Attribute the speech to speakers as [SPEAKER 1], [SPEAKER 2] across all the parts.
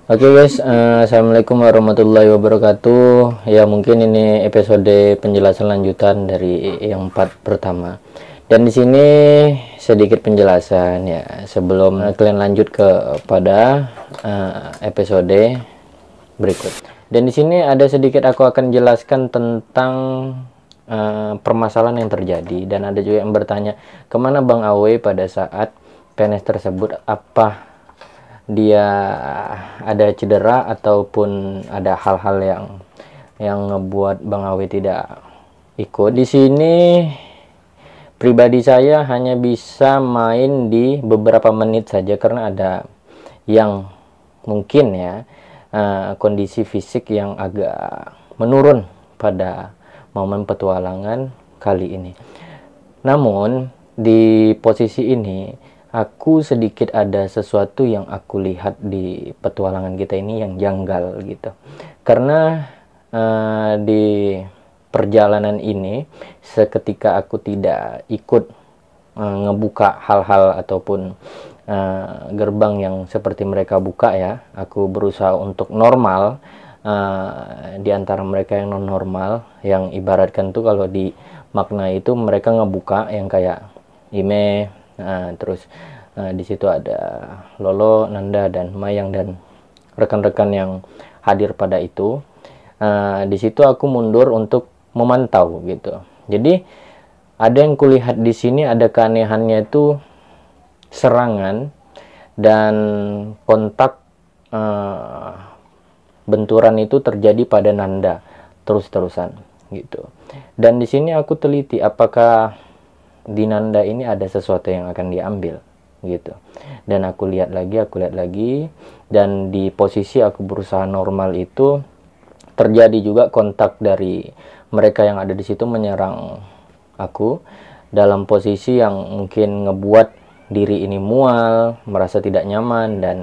[SPEAKER 1] Oke guys, assalamualaikum warahmatullahi wabarakatuh. Ya mungkin ini episode penjelasan lanjutan dari yang part pertama. Dan di sini sedikit penjelasan ya sebelum kalian lanjut kepada episode berikut. Dan di sini ada sedikit aku akan jelaskan tentang permasalahan yang terjadi, dan ada juga yang bertanya kemana Bang Awe pada saat PNS tersebut, apa dia ada cedera ataupun ada hal-hal yang ngebuat Bang Awe tidak ikut. Di sini pribadi saya hanya bisa main di beberapa menit saja karena ada yang mungkin ya kondisi fisik yang agak menurun pada momen petualangan kali ini. Namun di posisi ini aku sedikit ada sesuatu yang aku lihat di petualangan kita ini yang janggal gitu. Karena di perjalanan ini seketika aku tidak ikut ngebuka hal-hal ataupun gerbang yang seperti mereka buka ya. Aku berusaha untuk normal di antara mereka yang non normal, yang ibaratkan tuh kalau di makna itu mereka ngebuka yang kayak Ime. Terus di situ ada Lolo, Nanda, dan Mayang dan rekan-rekan yang hadir pada itu. Di situ aku mundur untuk memantau gitu. Jadi ada yang kulihat di sini, ada keanehannya itu serangan dan kontak benturan itu terjadi pada Nanda terus-terusan gitu. Dan di sini aku teliti apakah di Nanda ini ada sesuatu yang akan diambil gitu. Dan aku lihat lagi, dan di posisi aku berusaha normal itu terjadi juga kontak dari mereka yang ada di situ menyerang aku dalam posisi yang mungkin ngebuat diri ini mual, merasa tidak nyaman dan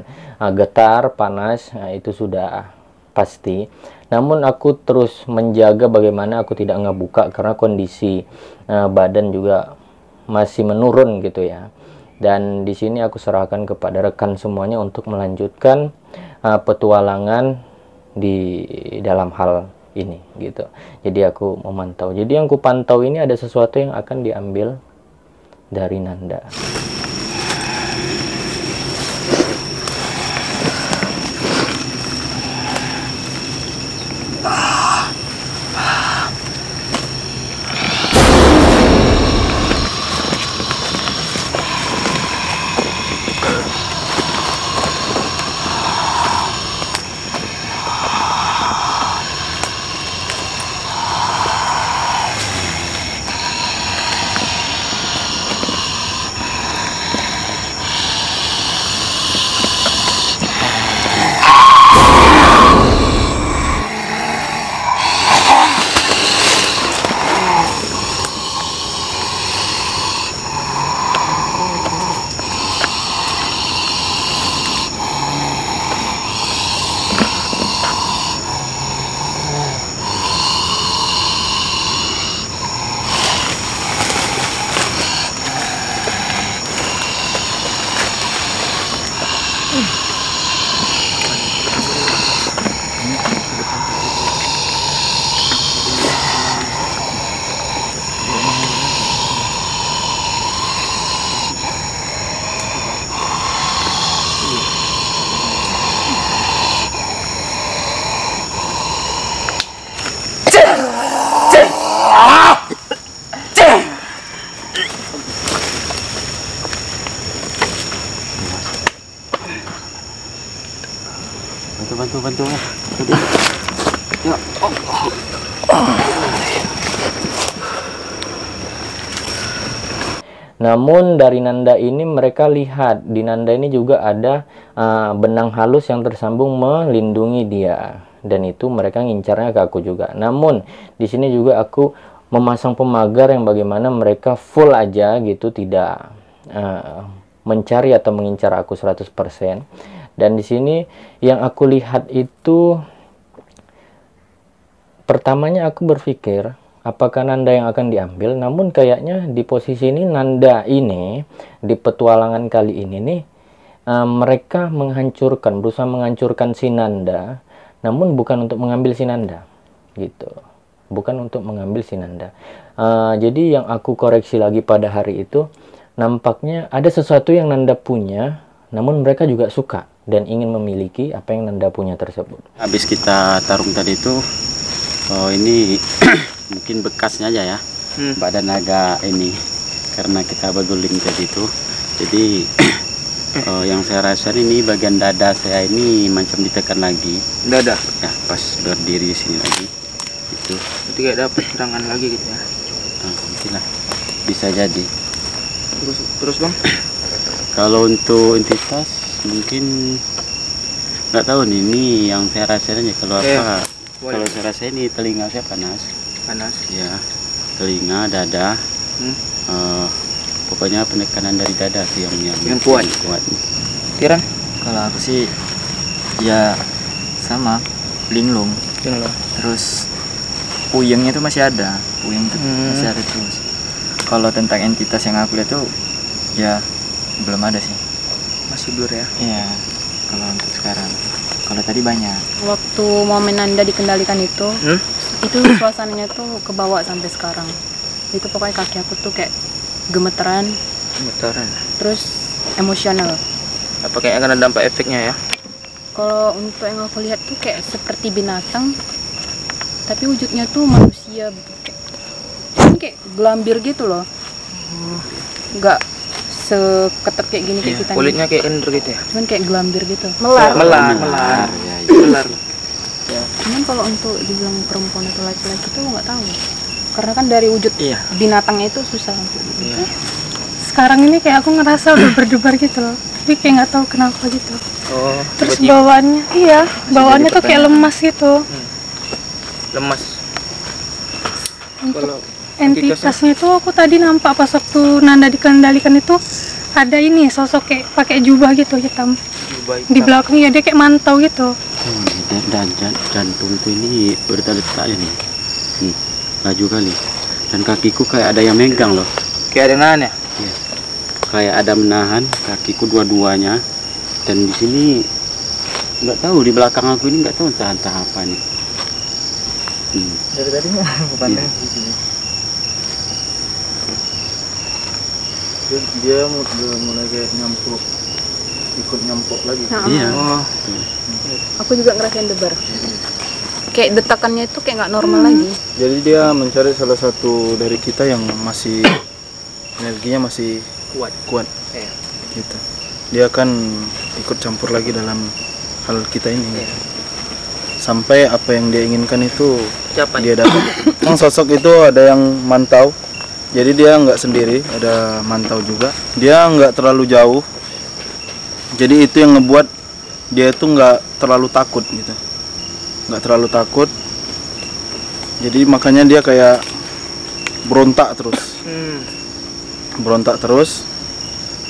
[SPEAKER 1] getar, panas. Itu sudah pasti. Namun aku terus menjaga bagaimana aku tidak ngebuka karena kondisi badan juga masih menurun gitu ya. Dan di sini aku serahkan kepada rekan semuanya untuk melanjutkan petualangan di dalam hal ini gitu. Jadi aku memantau. Jadi yang ku pantau ini ada sesuatu yang akan diambil dari Nanda.
[SPEAKER 2] bantu. Ya.
[SPEAKER 1] Namun dari nanda ini mereka lihat di nanda ini juga ada benang halus yang tersambung melindungi dia, dan itu mereka ngincarnya ke aku juga. Namun di sini juga aku memasang pemagar yang bagaimana mereka full aja gitu, tidak mencari atau mengincar aku 100%. Dan di sini yang aku lihat itu, pertamanya aku berpikir apakah nanda yang akan diambil, namun kayaknya di posisi ini nanda ini di petualangan kali ini nih mereka berusaha menghancurkan si nanda, namun bukan untuk mengambil si nanda gitu, bukan untuk mengambil si nanda. Jadi yang aku koreksi lagi pada hari itu, nampaknya ada sesuatu yang nanda punya, namun mereka juga suka dan ingin memiliki apa yang nanda punya tersebut.
[SPEAKER 2] Habis kita tarung tadi itu, ini mungkin bekasnya aja ya, badan agak ini karena kita beguling tadi itu. Jadi yang saya rasain ini bagian dada saya ini macam ditekan lagi.
[SPEAKER 3] Dada?
[SPEAKER 2] Ya, pas berdiri di sini lagi. Itu.
[SPEAKER 3] Berarti kayak dapat serangan lagi gitu ya?
[SPEAKER 2] Mungkin lah, bisa jadi.
[SPEAKER 3] Terus bang?
[SPEAKER 2] Kalau untuk entitas mungkin nggak tahu nih, ini yang saya rasain aja. Kalau apa? Kalau saya rasa ini telinga saya panas. Ya, telinga, dada. Pokoknya penekanan dari dada sih yang kuat.
[SPEAKER 3] Kiran?
[SPEAKER 4] Kalau aku sih ya sama, linglung. Terus puyengnya itu masih ada, masih ada terus. Kalau tentang entitas yang aku lihat tuh ya belum ada sih.
[SPEAKER 3] Masih blur ya?
[SPEAKER 4] Iya, kalau untuk sekarang. Kalau tadi banyak.
[SPEAKER 5] Waktu momen Anda dikendalikan itu suasananya tuh kebawa sampai sekarang. Itu pokoknya kaki aku tuh kayak gemeteran. Terus emosional.
[SPEAKER 3] Apa kayak akan ada dampak efeknya ya?
[SPEAKER 5] Kalau untuk yang aku lihat tuh kayak seperti binatang, tapi wujudnya tuh manusia. Cuman kayak gelambir gitu loh. Nggak seketat kayak gini kayak kita.
[SPEAKER 3] Kulitnya kayak kendur gitu ya?
[SPEAKER 5] Cuman kayak gelambir gitu.
[SPEAKER 3] Melar.
[SPEAKER 5] Ya. Cuman kalau untuk dibilang perempuan atau laki-laki tuh nggak tahu. Karena kan dari wujud binatangnya itu susah.
[SPEAKER 6] Sekarang ini kayak aku ngerasa udah berdebar gitu loh. Tapi kayak nggak tahu kenapa gitu. Terus bawaannya tuh kayak lemas gitu.
[SPEAKER 3] Lemas.
[SPEAKER 6] Untuk entitasnya itu aku tadi nampak pas waktu Nanda dikendalikan itu ada ini sosok kayak pakai jubah gitu hitam. Di belakang ya dia kayak mantau gitu.
[SPEAKER 2] Dan jantungku ini berdetak ini. Laju kali. Dan kakiku kayak ada yang megang loh.
[SPEAKER 3] Kayak ada nahan ya?
[SPEAKER 2] Iya. Kayak ada menahan kakiku dua-duanya. Dan di sini nggak tahu, di belakang aku ini nggak tahu entah apa nih.
[SPEAKER 4] Dari tadi aku pandang di sini.
[SPEAKER 7] Dia mulai kayak ikut nyampuk lagi.
[SPEAKER 2] Iya.
[SPEAKER 5] Aku juga ngerasain debar. Kayak detakannya itu kayak nggak normal lagi.
[SPEAKER 7] Jadi dia mencari salah satu dari kita yang masih energinya masih kuat. Gitu. Dia akan ikut campur lagi dalam hal kita ini. Sampai apa yang dia inginkan itu dia dapat. Yang sosok itu ada yang mantau. Jadi dia nggak sendiri, ada mantau juga. Dia nggak terlalu jauh. Jadi itu yang ngebuat dia itu nggak terlalu takut gitu. Nggak terlalu takut. Jadi makanya dia kayak berontak terus.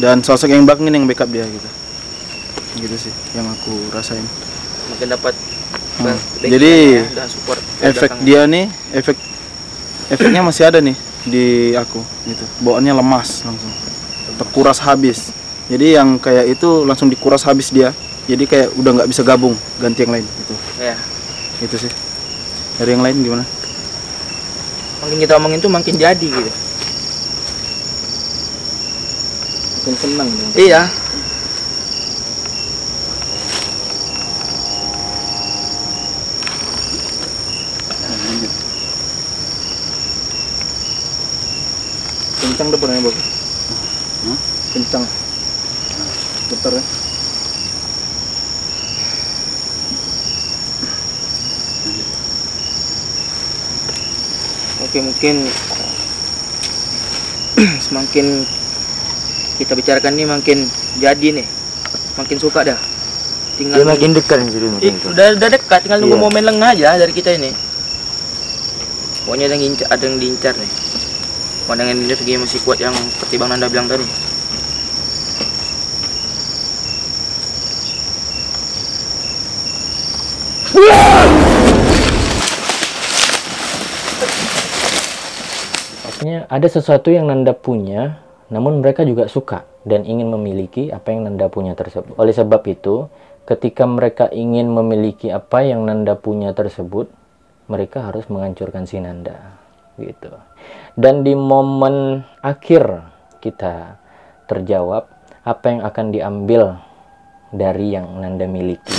[SPEAKER 7] Dan sosok yang belakang ini yang backup dia gitu. Gitu sih yang aku rasain.
[SPEAKER 3] Mungkin dapat
[SPEAKER 7] jadi
[SPEAKER 3] dan support
[SPEAKER 7] efek dia nih, efeknya masih ada nih di aku gitu. Bawaannya lemas langsung. Terkuras habis. Jadi yang kayak itu langsung dikuras habis dia. Jadi kayak udah nggak bisa gabung, ganti yang lain gitu.
[SPEAKER 3] Iya.
[SPEAKER 7] Itu sih. Dari yang lain gimana?
[SPEAKER 3] Makin kita omongin tuh makin jadi gitu.
[SPEAKER 7] Makin senang dong.
[SPEAKER 3] Iya.
[SPEAKER 7] Kencang depannya bos. Kencang. Putar ya.
[SPEAKER 3] Oke, mungkin semakin kita bicarakan nih makin jadi nih, makin suka dah. Tinggal
[SPEAKER 4] Dia makin dekat nih jadi makin dekat.
[SPEAKER 3] udah dekat, tinggal nunggu
[SPEAKER 4] Iya.
[SPEAKER 3] momen lengah aja dari kita ini. Pokoknya ada yang diincar nih. Pandangan energi masih kuat yang seperti Bang Nanda bilang tadi.
[SPEAKER 1] Maksudnya ada sesuatu yang Nanda punya, namun mereka juga suka dan ingin memiliki apa yang Nanda punya tersebut. Oleh sebab itu, ketika mereka ingin memiliki apa yang Nanda punya tersebut, mereka harus menghancurkan si Nanda, gitu. Dan di momen akhir kita terjawab apa yang akan diambil dari yang Nanda miliki.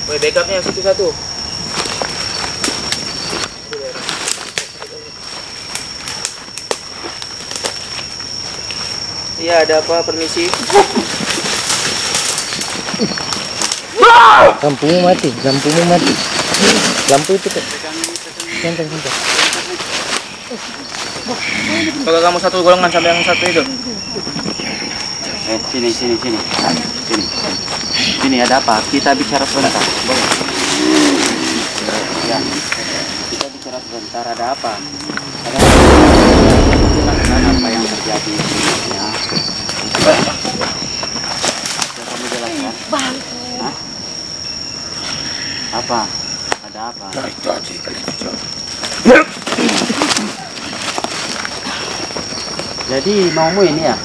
[SPEAKER 3] Boleh backupnya satu-satu. Iya, ada apa? Permisi.
[SPEAKER 1] Lampumu mati, lampumu mati. Lampu itu tuh. Santai.
[SPEAKER 3] Apakah kamu satu golongan sama yang satu itu?
[SPEAKER 2] Sini. Sini ada apa? Kita bicara sebentar. Boleh? Ya. Kita bicara sebentar. Ada apa? Ada apa? Jelaskan apa yang terjadi sebenarnya. Bisa kamu jelaskan? Hah? Apa? Ada apa? Jadi maumu ini ya?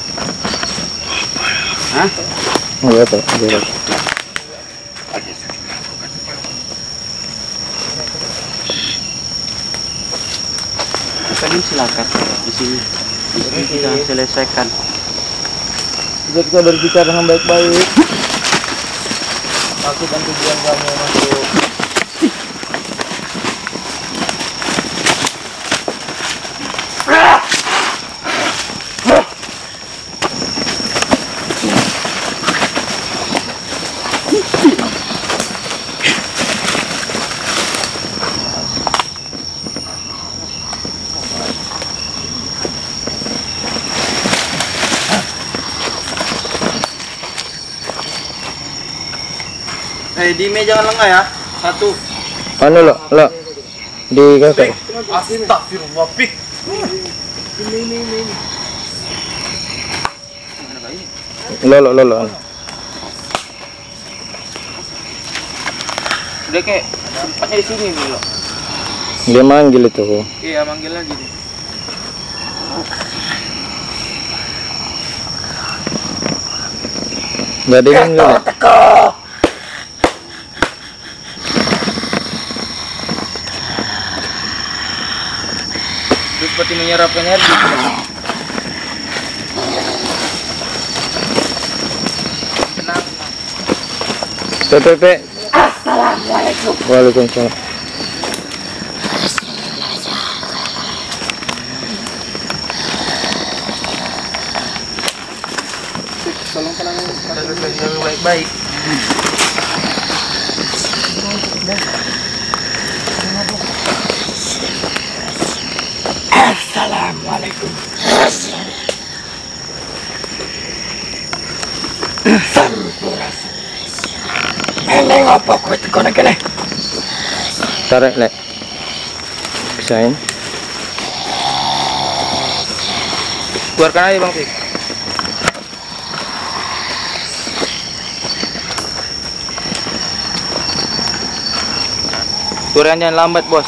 [SPEAKER 2] Hah?
[SPEAKER 1] Iya, Pak. Iya.
[SPEAKER 2] Kalian silakan di sini. Di sini kita selesaikan.
[SPEAKER 3] Jika kita berbicara dengan baik-baik, maksud dan tujuan kamu masuk. Dime jangan lengah ya. Satu.
[SPEAKER 1] Anu lo di kakak.
[SPEAKER 3] Astagfirullah, pik.
[SPEAKER 1] Lo.
[SPEAKER 3] Udah kayak tempatnya di sini nih lo.
[SPEAKER 1] Dia manggil itu.
[SPEAKER 3] Iya, manggil lagi nih.
[SPEAKER 1] Enggak dingin lu.
[SPEAKER 3] Itu seperti menyerap energi. Tenang.
[SPEAKER 1] Pepe. Assalamualaikum. Waalaikumsalam.
[SPEAKER 3] Tolong tenang baik-baik.
[SPEAKER 8] Assalamualaikum. Eleng apa kau itu kau nak kena?
[SPEAKER 1] Tarik lek. Pisahin.
[SPEAKER 3] Keluarkan aja Bang Fik. Turan jangan lambat bos.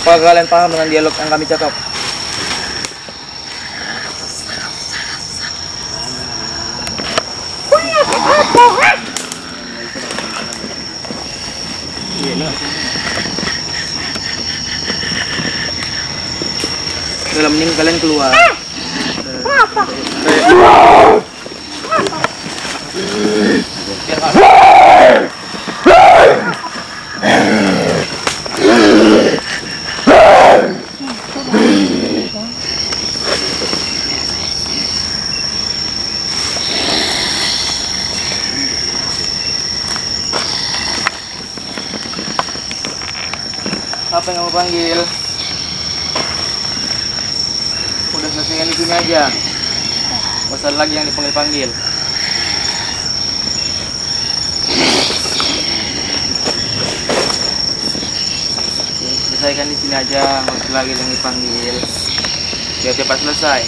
[SPEAKER 3] Supaya kalian paham dengan dialog yang kami cakap. Dalam mending kalian keluar. Apa yang kamu panggil? Udah selesaikan di sini aja. Gak usah lagi yang dipanggil-panggil. Selesaikan di sini aja, nggak usah lagi yang dipanggil. Biar cepat selesai.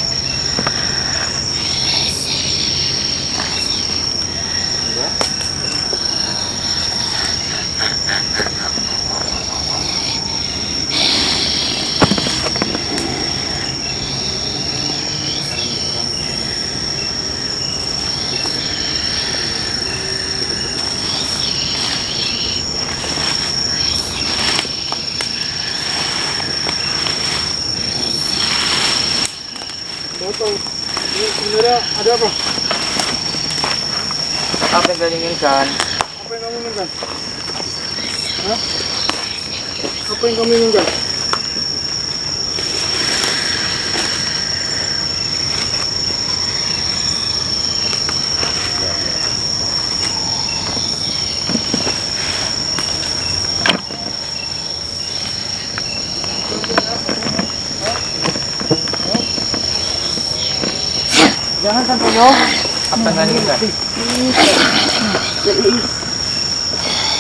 [SPEAKER 7] Sebenarnya ada apa?
[SPEAKER 3] Apa yang kalian inginkan?
[SPEAKER 7] Apa yang kamu inginkan? Hah? Apa yang kamu inginkan?
[SPEAKER 3] Jangan Santoyo. Apa yang kalian inginkan?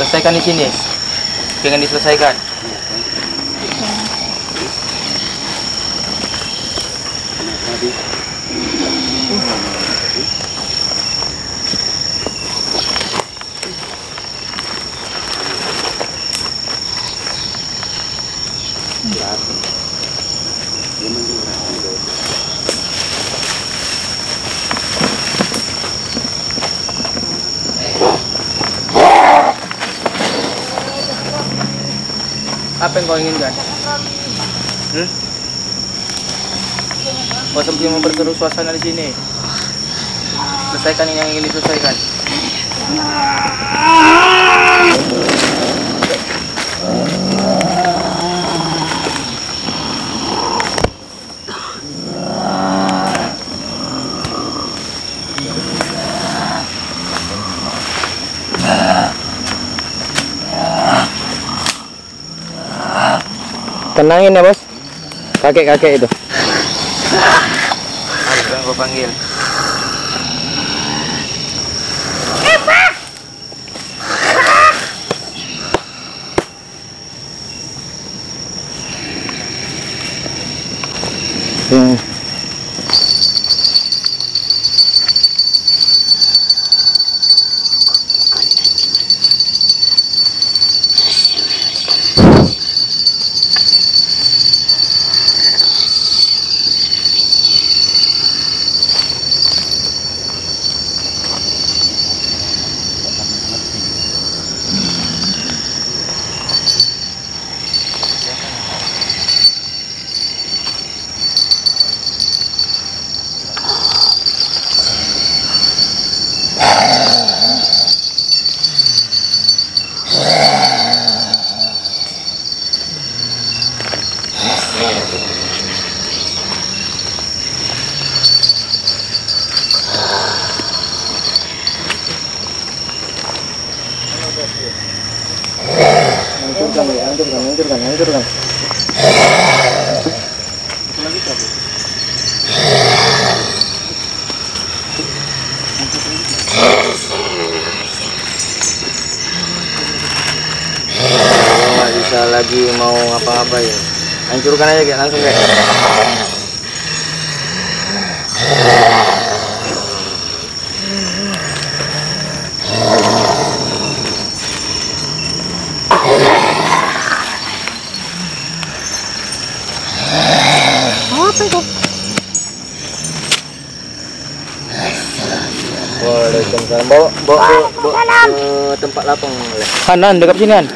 [SPEAKER 3] Selesaikan di sini. Jangan diselesaikan. Apa yang kau inginkan? Kau sempat memperkeruh suasana di sini. Selesaikan yang ingin diselesaikan.
[SPEAKER 1] Tenangin ya bos, kakek-kakek itu.
[SPEAKER 3] Apa yang kau panggil?
[SPEAKER 7] Hancurkan.
[SPEAKER 3] Nggak bisa lagi mau ngapa-ngapain. Hancurkan aja kayak langsung kayak. Waalaikumsalam. Bawa ke tempat lapang. Kanan, dekat sini kan.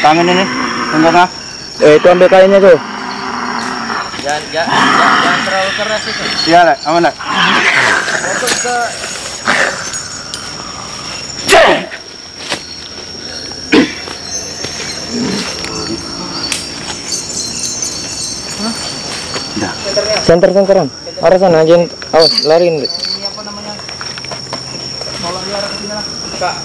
[SPEAKER 3] tangan ini, tengah.
[SPEAKER 7] Itu ambil kainnya tuh.
[SPEAKER 3] Jangan terlalu keras itu.
[SPEAKER 7] Iya, Lek. Aman, Lek.
[SPEAKER 3] Fokus ke
[SPEAKER 1] Senter-senteran. Arah sana aja. Awas, lariin.
[SPEAKER 3] ini apa namanya? Kalau dia arah ke sini lah. Kak.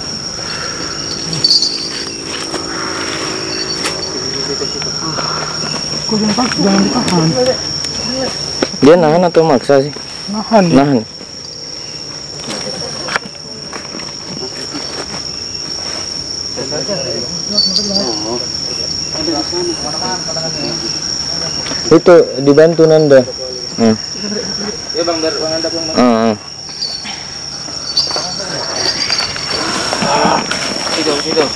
[SPEAKER 7] Jangan ditahan.
[SPEAKER 1] Dia nahan atau maksa sih?
[SPEAKER 7] Nahan.
[SPEAKER 1] Nahan. Itu dibantu Nanda.
[SPEAKER 3] Ya Bang, biar Bang Anda Bang. Situ.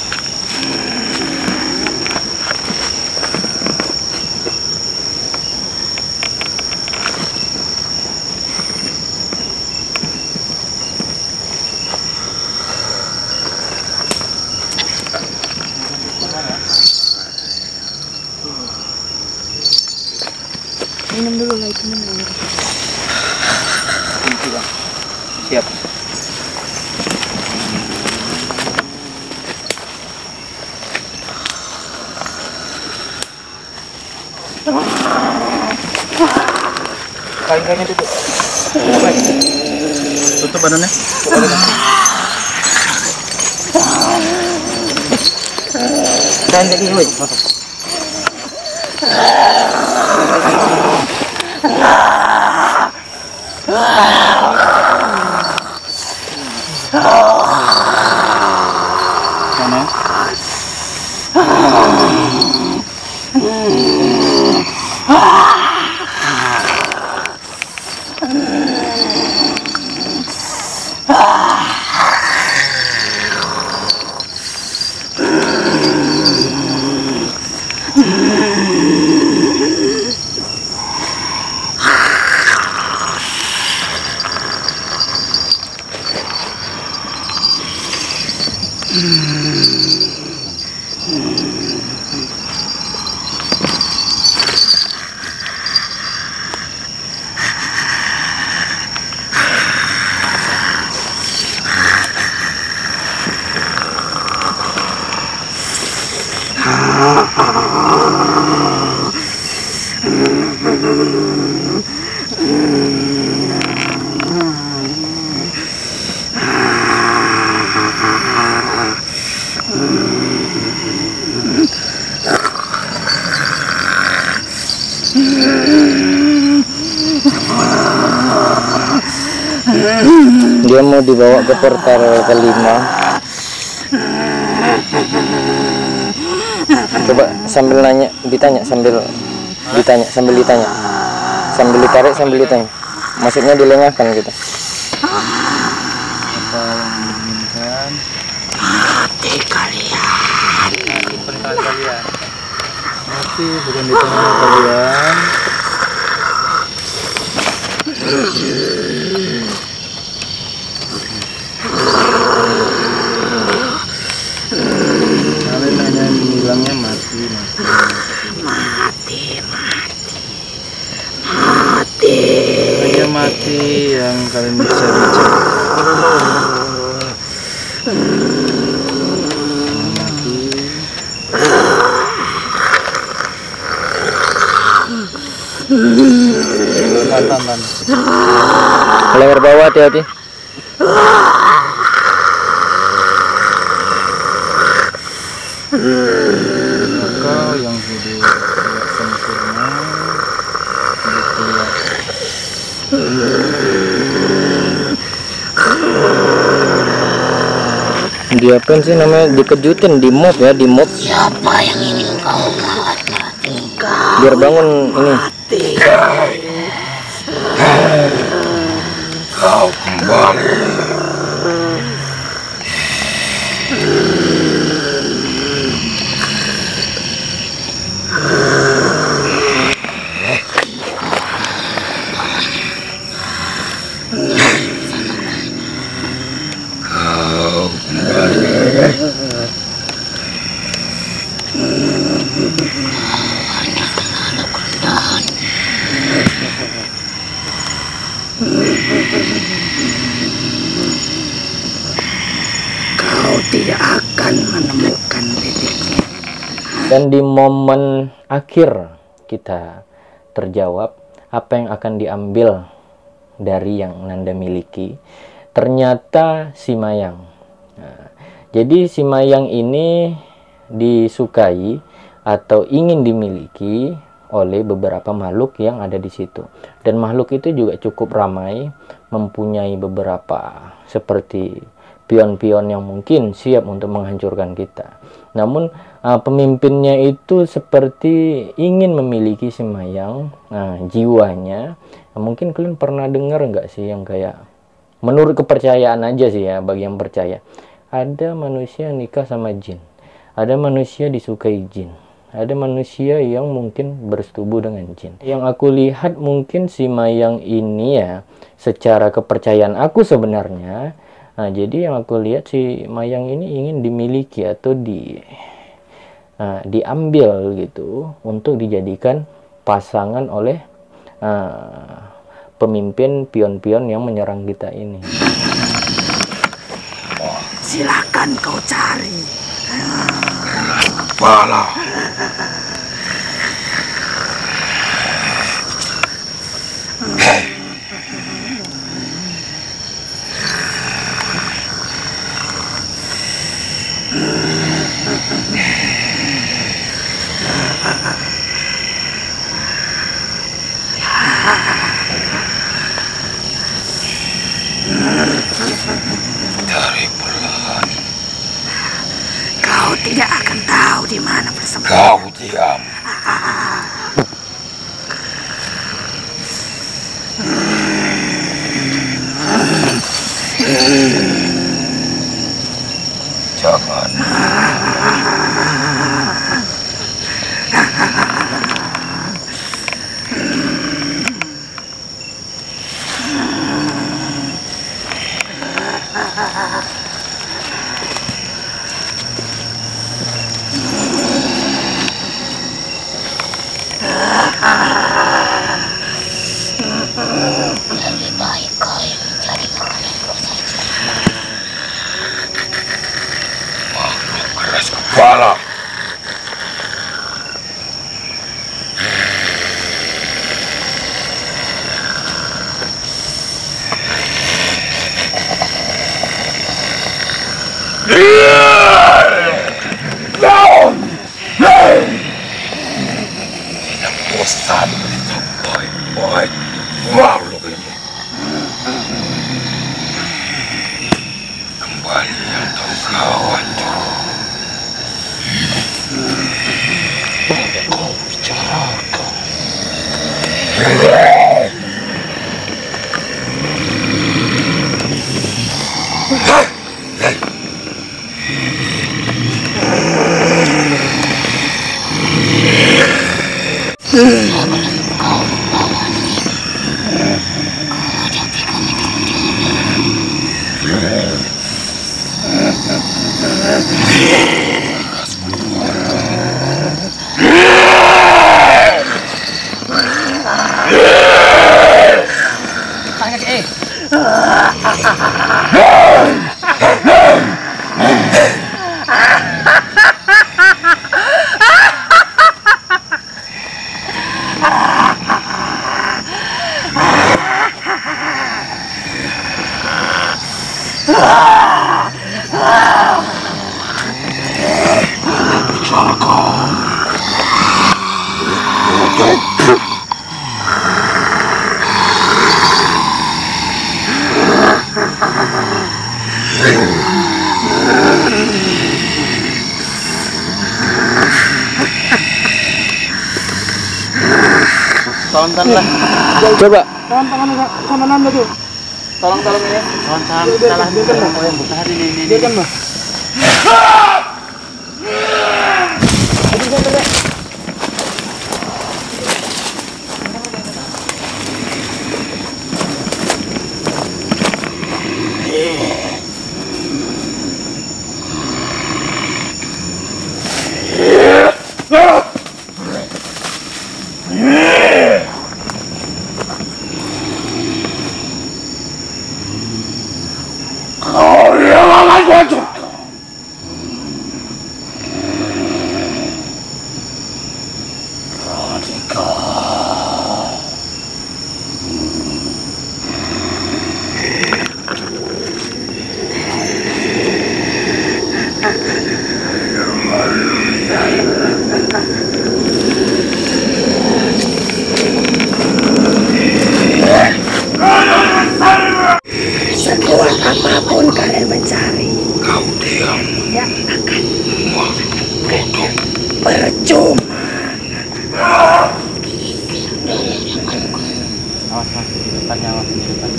[SPEAKER 5] Minum dulu lah itu minum.
[SPEAKER 3] Siap. Kain-kainnya tutup.
[SPEAKER 7] Tutup badannya.
[SPEAKER 3] Kain jadi woi.
[SPEAKER 7] Sana.
[SPEAKER 1] Dia mau dibawa ke portal kelima. Coba sambil ditanya sambil ditarik sambil ditanya. Maksudnya dilengahkan gitu.
[SPEAKER 7] Apa yang diinginkan?
[SPEAKER 8] Mati kalian.
[SPEAKER 7] Mati bukan di tangan kalian. Kalian hanya bilangnya mati. Hanya mati yang kalian bisa bicara. Tahan.
[SPEAKER 1] Leher bawah hati-hati.
[SPEAKER 7] Kau yang hidup tidak sempurna,
[SPEAKER 1] Dia apa sih namanya, dikejutin, di mob.
[SPEAKER 8] Siapa yang ingin kau mati?
[SPEAKER 1] Biar bangun ini.
[SPEAKER 8] Kau kembali. Kau kembali.
[SPEAKER 1] Dan di momen akhir kita terjawab, apa yang akan diambil dari yang Nanda miliki? Ternyata si Mayang. Nah, jadi si Mayang ini disukai atau ingin dimiliki oleh beberapa makhluk yang ada di situ. Dan makhluk itu juga cukup ramai, mempunyai beberapa seperti pion-pion yang mungkin siap untuk menghancurkan kita. Namun pemimpinnya itu seperti ingin memiliki si Mayang. Nah, jiwanya, mungkin kalian pernah dengar nggak sih yang kayak, menurut kepercayaan aja sih ya, bagi yang percaya, ada manusia yang nikah sama jin, ada manusia disukai jin, ada manusia yang mungkin bersetubuh dengan jin. Yang aku lihat mungkin si Mayang ini ya, secara kepercayaan aku sebenarnya, nah jadi yang aku lihat si Mayang ini ingin dimiliki atau diambil gitu, untuk dijadikan pasangan oleh pemimpin pion-pion yang menyerang kita ini.
[SPEAKER 8] Silakan kau cari. Apalah. Dari perlahan. Kau tidak akan tahu di mana bersembunyi. Kau diam. Jangan. Lebih baik kau yang mencari makananku saja. Makhluk keras kepala. Tidak bosan itu baik-baik makhluk ini. Kembali atau kau hancur. Kau bicarakan.
[SPEAKER 3] Tolong lah.
[SPEAKER 1] Coba.
[SPEAKER 7] Tangan sama Nanda tuh.
[SPEAKER 3] Tolong ya.
[SPEAKER 2] Tolong salah yang buka hari ini.
[SPEAKER 7] Biarkan mah.
[SPEAKER 8] Kau yang akan hancur. Sekuat apapun kalian mencari, kau diam. Tidak akan. Bodoh. Percuma.
[SPEAKER 2] Awas mas, di depannya, awas di depan.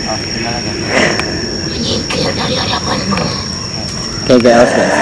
[SPEAKER 2] Awas tinggal aja.
[SPEAKER 8] Menyingkir dari hadapanku.
[SPEAKER 1] Oke, awas guys.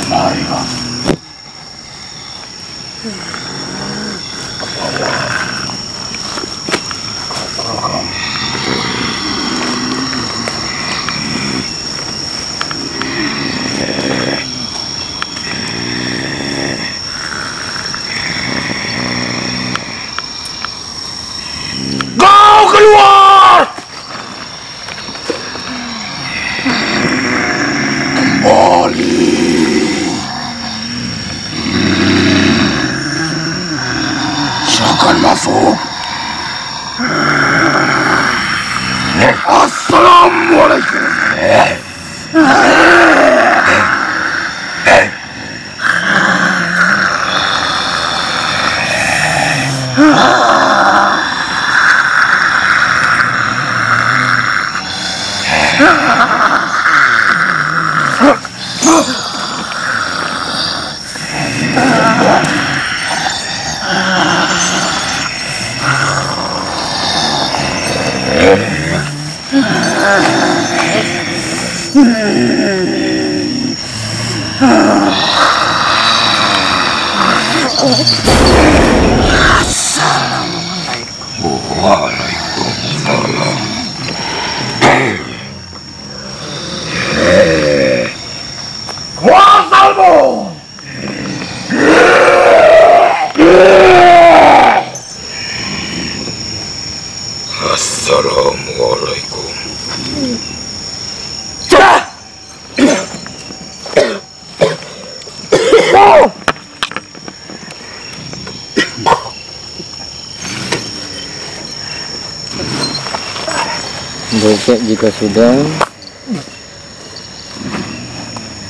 [SPEAKER 8] Marilah. Kau keluar! Kembali. Silakan masuk. Assalamualaikum. Waalaikumsalam. Kuasamu. Assalamualaikum.
[SPEAKER 1] Baik, jika sudah,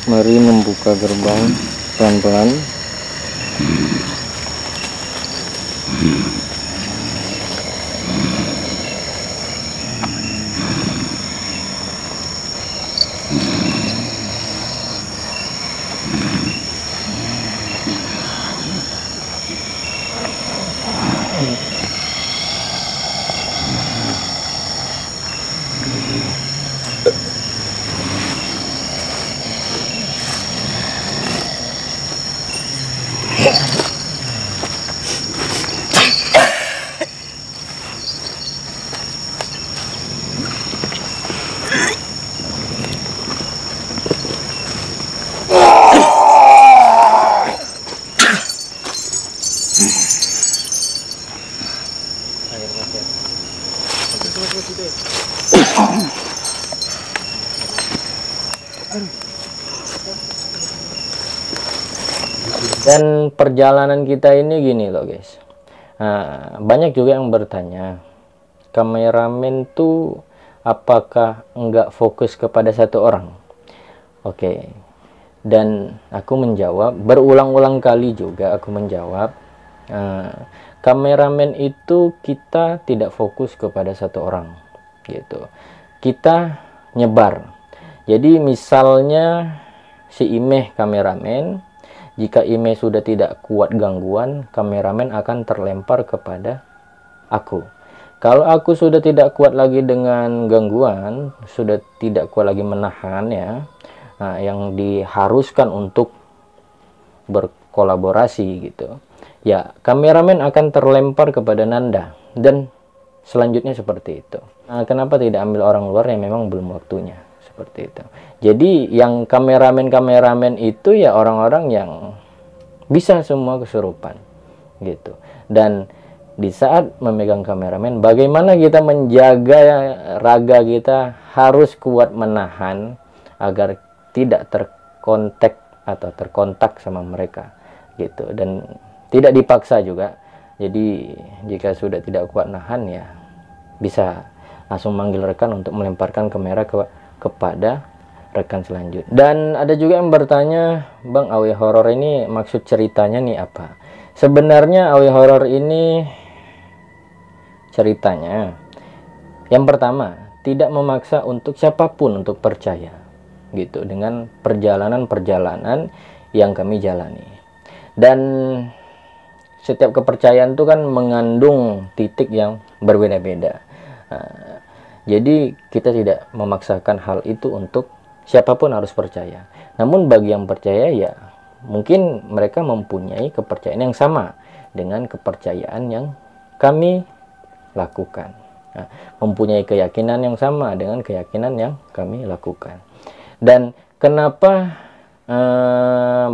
[SPEAKER 1] mari membuka gerbang pelan-pelan. Dan perjalanan kita ini gini loh guys, banyak juga yang bertanya, kameramen tuh apakah enggak fokus kepada satu orang? Oke. Dan aku menjawab, berulang-ulang kali juga aku menjawab, kameramen itu kita tidak fokus kepada satu orang gitu, kita nyebar. Jadi misalnya si Imeh kameramen, jika Imeh sudah tidak kuat gangguan, kameramen akan terlempar kepada aku. Kalau aku sudah tidak kuat lagi dengan gangguan, sudah tidak kuat lagi menahan ya, yang diharuskan untuk berkolaborasi gitu, ya kameramen akan terlempar kepada Nanda, dan selanjutnya seperti itu. Kenapa tidak ambil orang luar yang memang belum waktunya, seperti itu. Jadi yang kameramen itu ya orang-orang yang bisa semua kesurupan gitu. Dan di saat memegang kameramen, bagaimana kita menjaga raga kita harus kuat menahan agar tidak terkontak sama mereka gitu, dan tidak dipaksa juga. Jadi jika sudah tidak kuat nahan ya bisa langsung manggil rekan untuk melemparkan kamera kepada rekan selanjutnya. Dan ada juga yang bertanya, Bang, AW horor ini maksud ceritanya nih apa? Sebenarnya AW horor ini ceritanya yang pertama, tidak memaksa untuk siapapun untuk percaya gitu dengan perjalanan-perjalanan yang kami jalani. Dan setiap kepercayaan itu kan mengandung titik yang berbeda-beda. Jadi kita tidak memaksakan hal itu untuk siapapun harus percaya. Namun bagi yang percaya ya mungkin mereka mempunyai kepercayaan yang sama dengan kepercayaan yang kami lakukan. Mempunyai keyakinan yang sama dengan keyakinan yang kami lakukan. Dan kenapa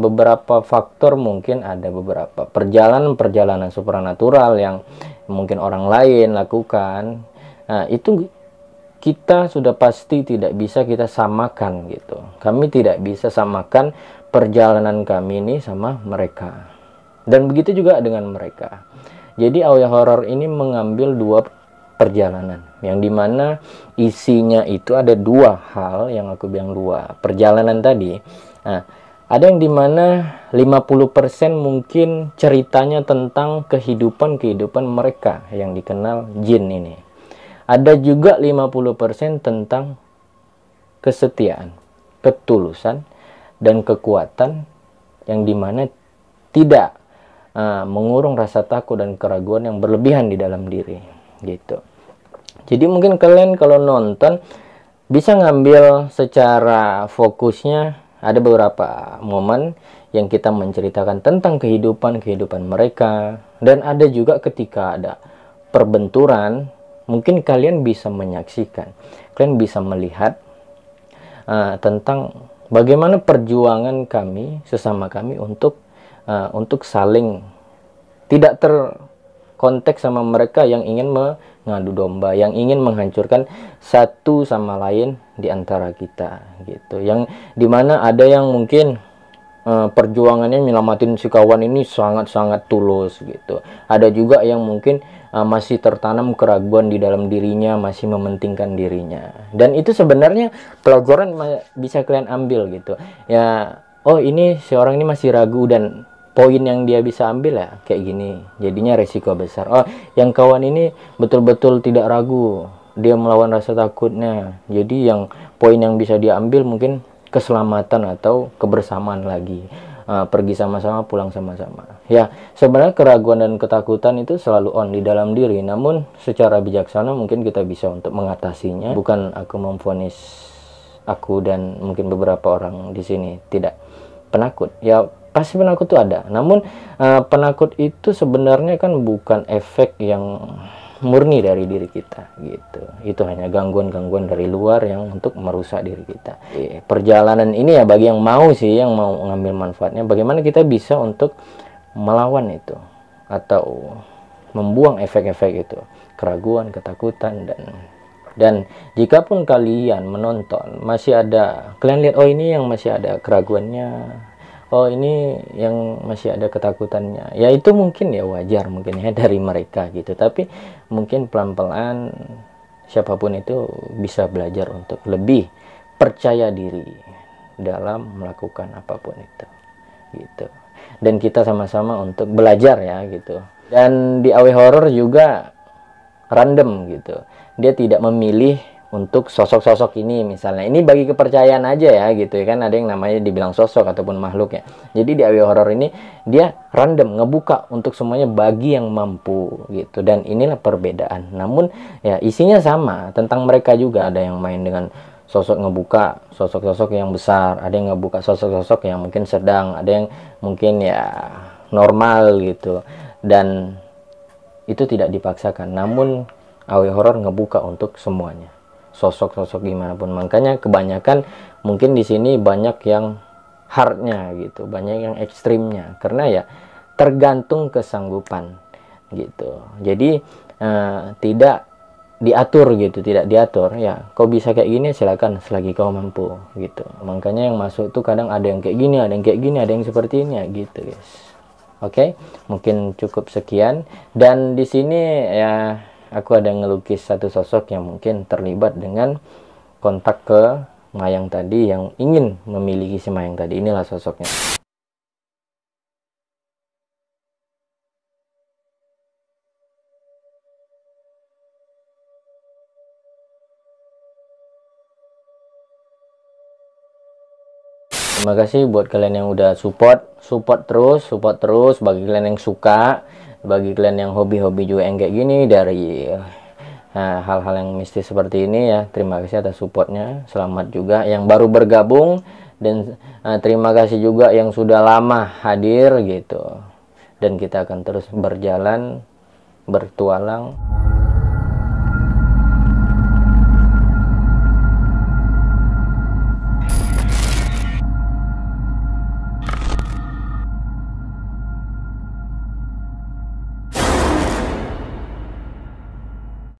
[SPEAKER 1] beberapa faktor, mungkin ada beberapa perjalanan supranatural yang mungkin orang lain lakukan, itu kita sudah pasti tidak bisa kita samakan gitu. Kami tidak bisa samakan perjalanan kami ini sama mereka, dan begitu juga dengan mereka. Jadi AW horor ini mengambil dua perjalanan, yang dimana isinya itu ada dua hal, yang aku bilang dua perjalanan tadi. Ada yang dimana 50% mungkin ceritanya tentang kehidupan mereka yang dikenal jin ini. Ada juga 50% tentang kesetiaan, ketulusan, dan kekuatan, yang dimana tidak mengurung rasa takut dan keraguan yang berlebihan di dalam diri gitu. Jadi mungkin kalian kalau nonton bisa ngambil secara fokusnya, ada beberapa momen yang kita menceritakan tentang kehidupan mereka, dan ada juga ketika ada perbenturan, mungkin kalian bisa menyaksikan, kalian bisa melihat tentang bagaimana perjuangan kami sesama kami untuk saling tidak terkonteks sama mereka yang ingin mengadu domba, yang ingin menghancurkan satu sama lain di antara kita gitu. Yang dimana ada yang mungkin perjuangannya nyelamatin si kawan ini sangat-sangat tulus gitu. Ada juga yang mungkin masih tertanam keraguan di dalam dirinya, masih mementingkan dirinya. Dan itu sebenarnya pelajaran bisa kalian ambil gitu. Ya, oh ini si orang ini masih ragu dan poin yang dia bisa ambil ya kayak gini, jadinya resiko besar. Oh, yang kawan ini betul-betul tidak ragu, dia melawan rasa takutnya, jadi yang poin yang bisa dia ambil mungkin keselamatan atau kebersamaan lagi, pergi sama-sama, pulang sama-sama. Ya, sebenarnya keraguan dan ketakutan itu selalu on di dalam diri, namun secara bijaksana mungkin kita bisa untuk mengatasinya. Bukan aku memvonis aku dan mungkin beberapa orang di sini tidak penakut. Ya, pasti penakut itu ada, namun penakut itu sebenarnya kan bukan efek yang murni dari diri kita gitu. Itu hanya gangguan-gangguan dari luar yang untuk merusak diri kita. Perjalanan ini ya bagi yang mau sih, yang mau ngambil manfaatnya, bagaimana kita bisa untuk melawan itu atau membuang efek-efek itu, keraguan, ketakutan. Dan jika pun kalian menonton masih ada, kalian lihat oh ini yang masih ada keraguannya, oh ini yang masih ada ketakutannya, ya itu mungkin ya wajar mungkin ya dari mereka gitu. Tapi mungkin pelan-pelan siapapun itu bisa belajar untuk lebih percaya diri dalam melakukan apapun itu gitu. Dan kita sama-sama untuk belajar ya gitu. Dan di AW Horror juga random gitu, dia tidak memilih untuk sosok-sosok ini, misalnya ini bagi kepercayaan aja ya gitu ya kan, ada yang namanya dibilang sosok ataupun makhluk ya. Jadi di AW Horror ini dia random ngebuka untuk semuanya bagi yang mampu gitu, dan inilah perbedaan. Namun ya isinya sama tentang mereka juga. Ada yang main dengan sosok ngebuka sosok-sosok yang besar, ada yang ngebuka sosok-sosok yang mungkin sedang, ada yang mungkin ya normal gitu, dan itu tidak dipaksakan. Namun AW Horror ngebuka untuk semuanya, sosok-sosok gimana pun. Makanya kebanyakan mungkin di sini banyak yang hardnya gitu, banyak yang ekstrimnya, karena ya tergantung kesanggupan gitu. Jadi tidak diatur gitu, tidak diatur ya, kau bisa kayak gini silakan selagi kau mampu gitu. Makanya yang masuk tuh kadang ada yang kayak gini, ada yang kayak gini, ada yang seperti ini ya gitu guys. Oke, mungkin cukup sekian. Dan di sini ya aku ada ngelukis satu sosok yang mungkin terlibat dengan kontak ke mayang tadi, yang ingin memiliki si mayang tadi. Inilah sosoknya. Terima kasih buat kalian yang udah support terus. Bagi kalian yang suka, bagi kalian yang hobi-hobi juga yang kayak gini, dari hal-hal yang mistis seperti ini ya, terima kasih atas supportnya. Selamat juga yang baru bergabung, dan terima kasih juga yang sudah lama hadir gitu. Dan kita akan terus berjalan, bertualang.